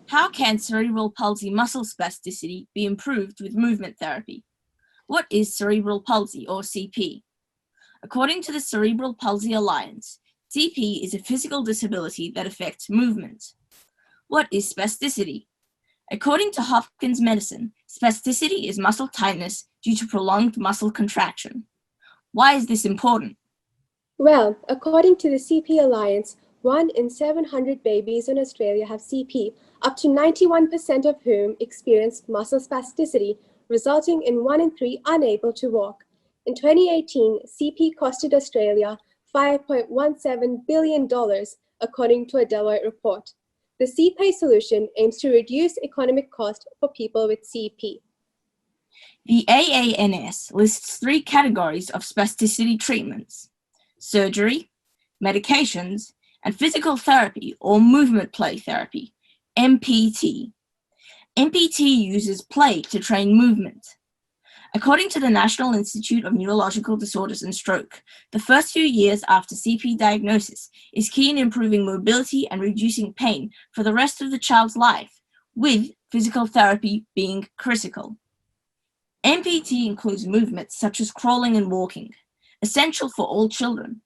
How can cerebral palsy muscle spasticity be improved with movement therapy? What is cerebral palsy, or CP? According to the Cerebral Palsy Alliance, CP is a physical disability that affects movement. What is spasticity? According to Hopkins Medicine, spasticity is muscle tightness due to prolonged muscle contraction. Why is this important? Well, according to the CP Alliance, 1 in 700 babies in Australia have CP, up to 91% of whom experience muscle spasticity, resulting in 1 in 3 unable to walk. In 2018, CP costed Australia $5.17 billion, according to a Deloitte report. The CPay solution aims to reduce economic cost for people with CP. The AANS lists 3 categories of spasticity treatments: surgery, medications, and physical therapy or movement play therapy, MPT. MPT uses play to train movement. According to the National Institute of Neurological Disorders and Stroke, the first few years after CP diagnosis is key in improving mobility and reducing pain for the rest of the child's life, with physical therapy being critical. MPT includes movements such as crawling and walking, essential for all children.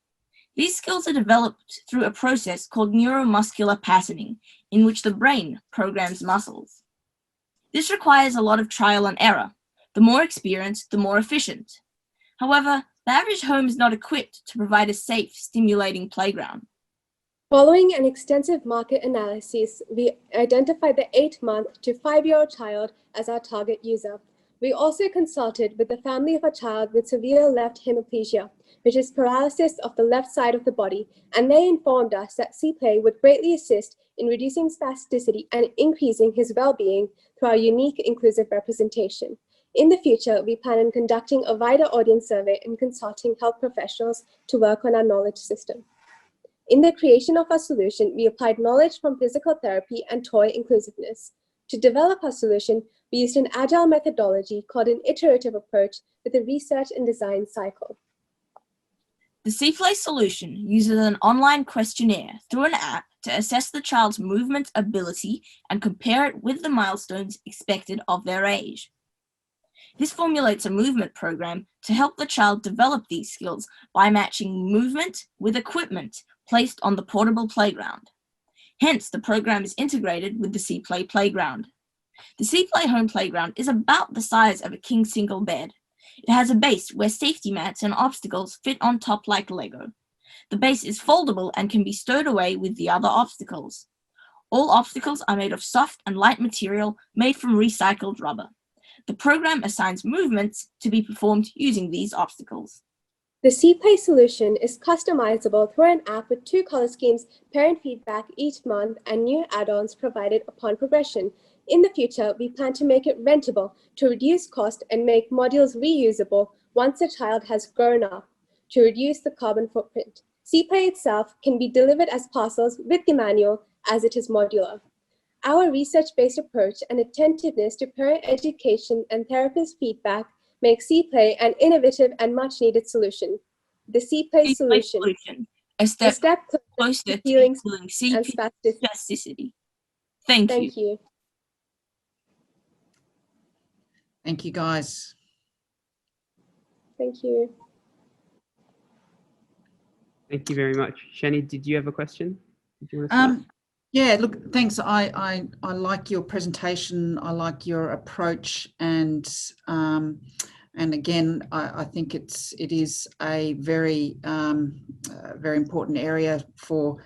These skills are developed through a process called neuromuscular patterning, in which the brain programs muscles. This requires a lot of trial and error. The more experienced, the more efficient. However, the average home is not equipped to provide a safe, stimulating playground. Following an extensive market analysis, we identified the 8-month to 5-year-old child as our target user. We also consulted with the family of a child with severe left hemiplegia, which is paralysis of the left side of the body, and they informed us that CPlay would greatly assist in reducing spasticity and increasing his well-being through our unique inclusive representation. In the future, we plan on conducting a wider audience survey and consulting health professionals to work on our knowledge system. In the creation of our solution, we applied knowledge from physical therapy and toy inclusiveness. To develop our solution, we used an agile methodology called an iterative approach with a research and design cycle. The CPlay solution uses an online questionnaire through an app to assess the child's movement ability and compare it with the milestones expected of their age. This formulates a movement program to help the child develop these skills by matching movement with equipment placed on the portable playground. Hence, the program is integrated with the CPlay playground. The CPlay home playground is about the size of a king single bed. It has a base where safety mats and obstacles fit on top like Lego. The base is foldable and can be stowed away with the other obstacles. All obstacles are made of soft and light material made from recycled rubber. The program assigns movements to be performed using these obstacles. The CPlay solution is customizable through an app with 2 color schemes, parent feedback each month, and new add-ons provided upon progression. In the future, we plan to make it rentable to reduce cost and make modules reusable once the child has grown up to reduce the carbon footprint. CPlay itself can be delivered as parcels with the manual as it is modular. Our research-based approach and attentiveness to parent education and therapist feedback make CPlay an innovative and much-needed solution. The CPlay solution, a step closer to healing CP and spasticity. Thank you. Thank you, guys. Thank you. Thank you very much. Shani, did you have a question? Did you want to start? Yeah, look, thanks. I like your presentation. I like your approach, and again, I think it is a very very important area for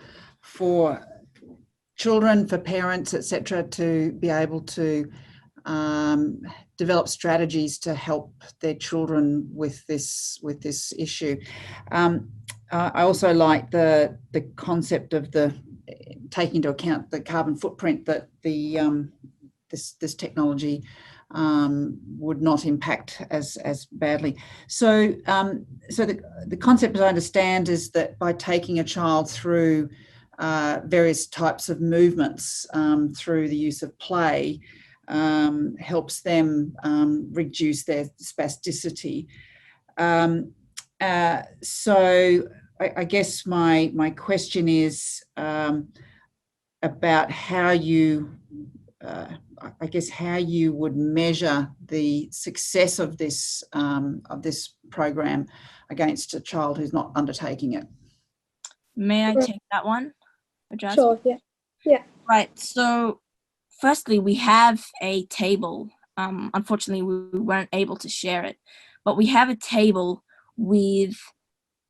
children, for parents, etc., to be able to develop strategies to help their children with this issue. I also like the concept of taking into account the carbon footprint that this technology would not impact as badly. So the concept, as I understand, is that by taking a child through various types of movements through the use of play, helps them reduce their spasticity. So I guess my question is about how you I guess, how you would measure the success of this program against a child who's not undertaking it. May I take that one, Jasmine? Sure, yeah. Yeah. Right, so firstly, we have a table. Unfortunately, we weren't able to share it, but we have a table with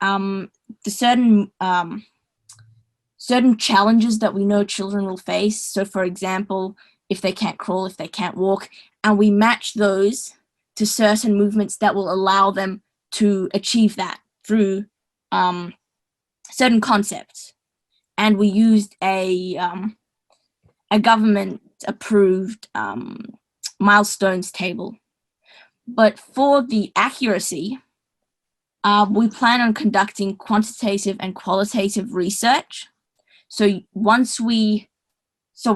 the certain challenges that we know children will face. So for example, if they can't crawl, if they can't walk, and we match those to certain movements that will allow them to achieve that through certain concepts. And we used a government approved milestones table. But for the accuracy, we plan on conducting quantitative and qualitative research. So we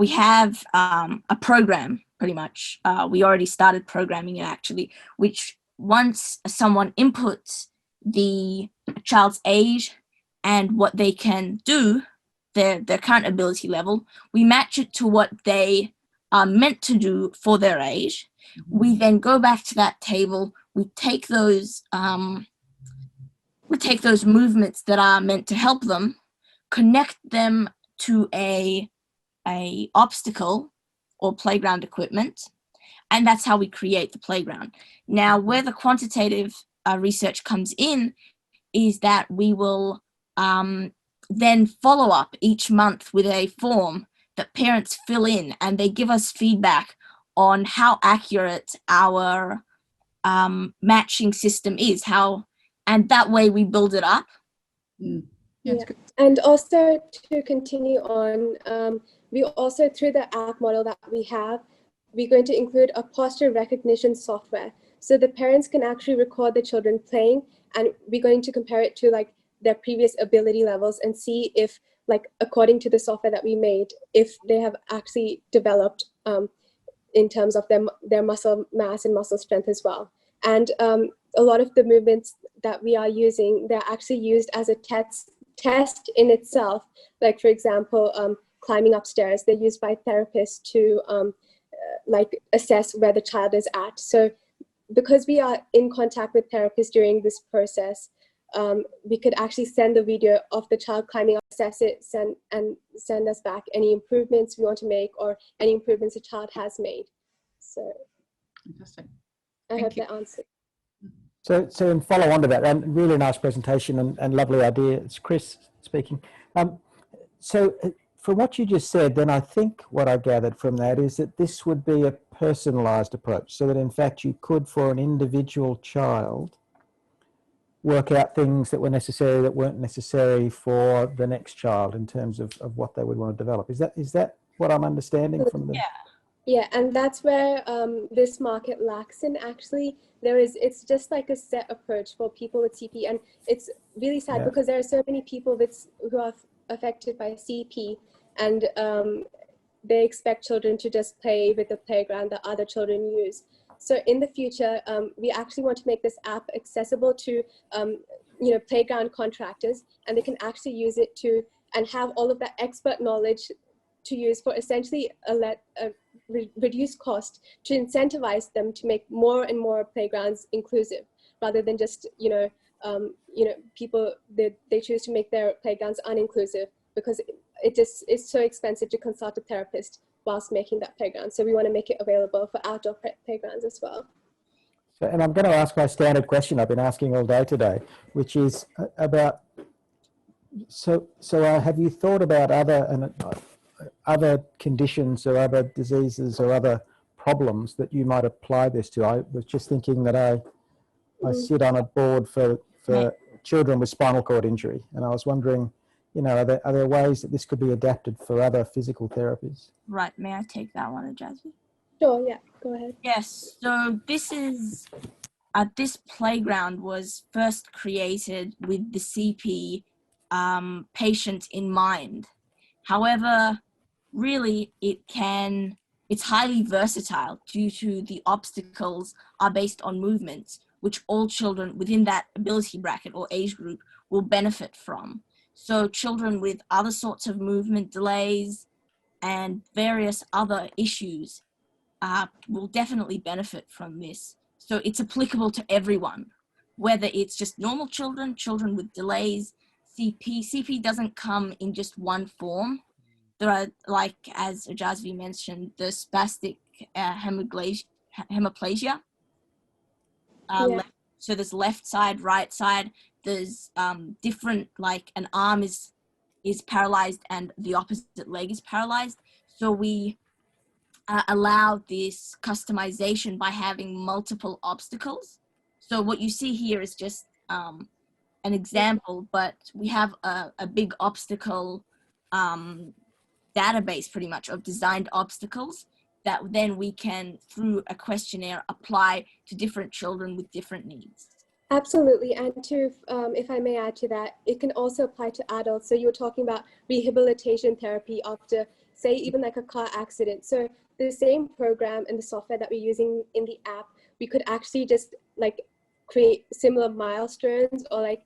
have a program, pretty much. We already started programming it, actually, which once someone inputs the child's age and what they can do, their current ability level, we match it to what they are meant to do for their age. We then go back to that table, we take those movements that are meant to help them, connect them to a obstacle or playground equipment, and that's how we create the playground. Now, where the quantitative research comes in is that we will then follow up each month with a form that parents fill in, and they give us feedback on how accurate our matching system is, and that way we build it up. Yeah. And also to continue on, we also, through the app model that we have, we're going to include a posture recognition software. So the parents can actually record the children playing, and we're going to compare it to like their previous ability levels and see if, like, according to the software that we made, if they have actually developed in terms of their muscle mass and muscle strength as well. And a lot of the movements that we are using, they're actually used as a test in itself. Like, for example, climbing upstairs, they're used by therapists to like assess where the child is at. So because we are in contact with therapists during this process, we could actually send the video of the child climbing up, assess it, send us back any improvements we want to make or any improvements the child has made. So Fantastic. I hope that answers. So and follow on to that, and really nice presentation and lovely idea. It's Chris speaking. So from what you just said, then I think what I gathered from that is that this would be a personalised approach, so that in fact you could, for an individual child, work out things that were necessary that weren't necessary for the next child in terms of what they would want to develop. Is that what I'm understanding from the... Yeah, and that's where this market lacks in. Actually, it's just like a set approach for people with CP, and it's really sad because there are so many people who are affected by CP, and they expect children to just play with the playground that other children use. So in the future, we actually want to make this app accessible to playground contractors, and they can actually use it to and have all of that expert knowledge to use for essentially a reduced cost to incentivize them to make more and more playgrounds inclusive, rather than just people they choose to make their playgrounds uninclusive because it's so expensive to consult a therapist whilst making that playground. So we want to make it available for outdoor playgrounds as well. So, and I'm going to ask my standard question I've been asking all day today, which is about, so have you thought about other conditions or other diseases or other problems that you might apply this to? I was just thinking that I sit on a board for children with spinal cord injury, and I was wondering, are there ways that this could be adapted for other physical therapies? Right, may I take that one, Jasmine? Sure, yeah, go ahead. Yes, so this playground was first created with the CP patient in mind. However, really it's highly versatile due to the obstacles are based on movements, which all children within that ability bracket or age group will benefit from. So children with other sorts of movement delays, and various other issues will definitely benefit from this. So it's applicable to everyone, whether it's just normal children, children with delays, CP. CP doesn't come in just one form. There are, like, as Ajazvi mentioned, the spastic hemiplegia. So there's left side, right side. There's different, like an arm is paralyzed and the opposite leg is paralyzed. So we allow this customization by having multiple obstacles. So what you see here is just an example, but we have a big obstacle database pretty much of designed obstacles that then we can, through a questionnaire, apply to different children with different needs. Absolutely, and to, if I may add to that, it can also apply to adults. So you were talking about rehabilitation therapy after, say, even like a car accident. So the same program and the software that we're using in the app, we could actually just like create similar milestones or like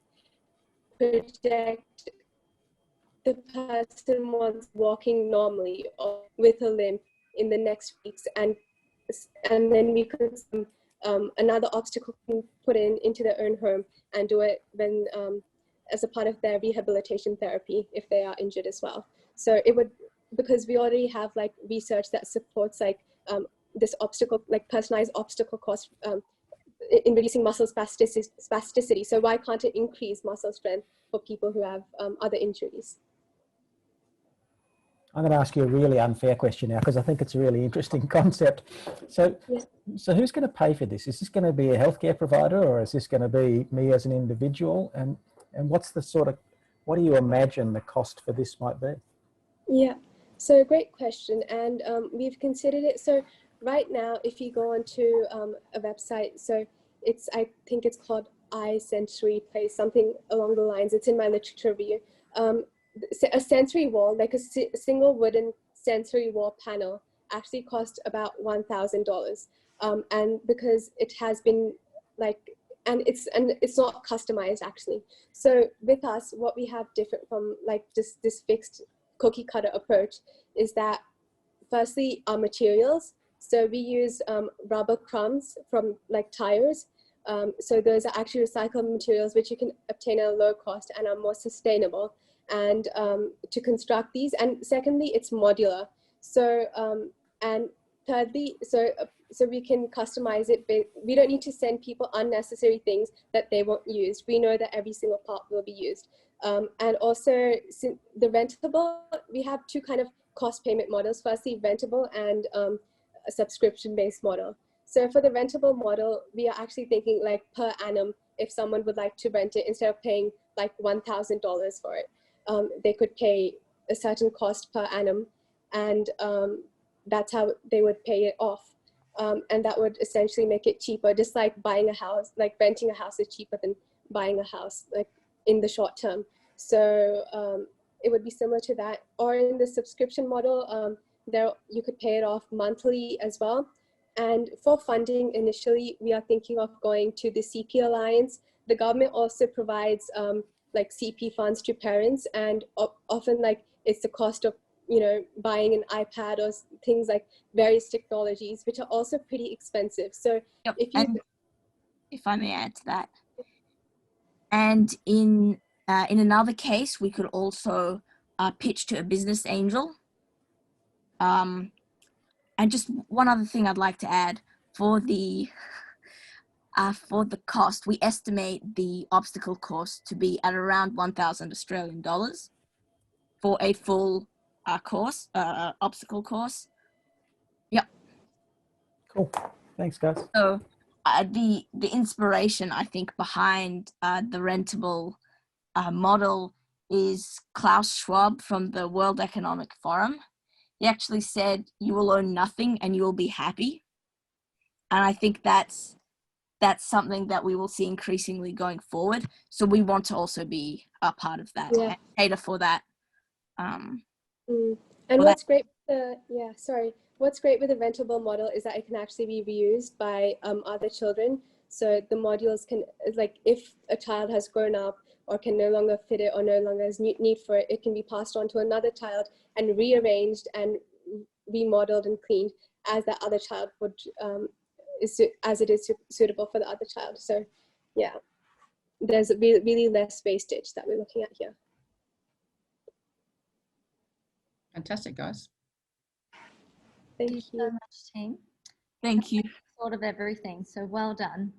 project the person wants walking normally or with a limp in the next weeks, and then we could another obstacle can put into their own home and do it when as a part of their rehabilitation therapy if they are injured as well. So it would, because we already have like research that supports like this obstacle, like personalized obstacle course in reducing muscle spasticity. So why can't it increase muscle strength for people who have other injuries? I'm going to ask you a really unfair question now because I think it's a really interesting concept. So, so who's going to pay for this? Is this going to be a healthcare provider, or is this going to be me as an individual? And what's the sort of, what do you imagine the cost for this might be? Yeah, so great question. And we've considered it. So right now, if you go onto a website, so it's, I think it's called iSensory Place, something along the lines, it's in my literature review. A sensory wall, like a single wooden sensory wall panel, actually cost about $1,000. And because it has been like, and it's not customized actually. So with us, what we have different from like just this fixed cookie cutter approach is that firstly our materials. So we use rubber crumbs from like tires. So those are actually recycled materials which you can obtain at a low cost and are more sustainable. And to construct these, and secondly, it's modular. So and thirdly, so we can customize it. We don't need to send people unnecessary things that they won't use. We know that every single part will be used. And also, the rentable, we have two kind of cost payment models. Firstly, rentable and a subscription-based model. So for the rentable model, we are actually thinking like per annum. If someone would like to rent it, instead of paying like $1,000 for it, they could pay a certain cost per annum, and that's how they would pay it off. And that would essentially make it cheaper, just like buying a house, like renting a house is cheaper than buying a house, like in the short term. So it would be similar to that. Or in the subscription model, there you could pay it off monthly as well. And for funding, initially, we are thinking of going to the CP Alliance. The government also provides like CP funds to parents, and often like it's the cost of, you know, buying an iPad or things like various technologies, which are also pretty expensive. So if I may add to that, and in another case, we could also pitch to a business angel. And just one other thing I'd like to add, for the cost, we estimate the obstacle cost to be at around 1,000 Australian dollars for a full course, obstacle course. Yep. Cool. Thanks, guys. So the inspiration, I think, behind the rentable model is Klaus Schwab from the World Economic Forum. He actually said, "You will own nothing and you will be happy." And I think that's something that we will see increasingly going forward. So we want to also be a part of that and cater for that. And what's great with what's great with the rentable model is that it can actually be reused by other children. So the modules can, like, if a child has grown up or can no longer fit it or no longer has need for it, it can be passed on to another child and rearranged and remodeled and cleaned as that other child would, as it is suitable for the other child. So yeah, there's really less wastage that we're looking at here. Fantastic, guys. Thank you you. so much, team. Thank you. Sort of everything, so well done.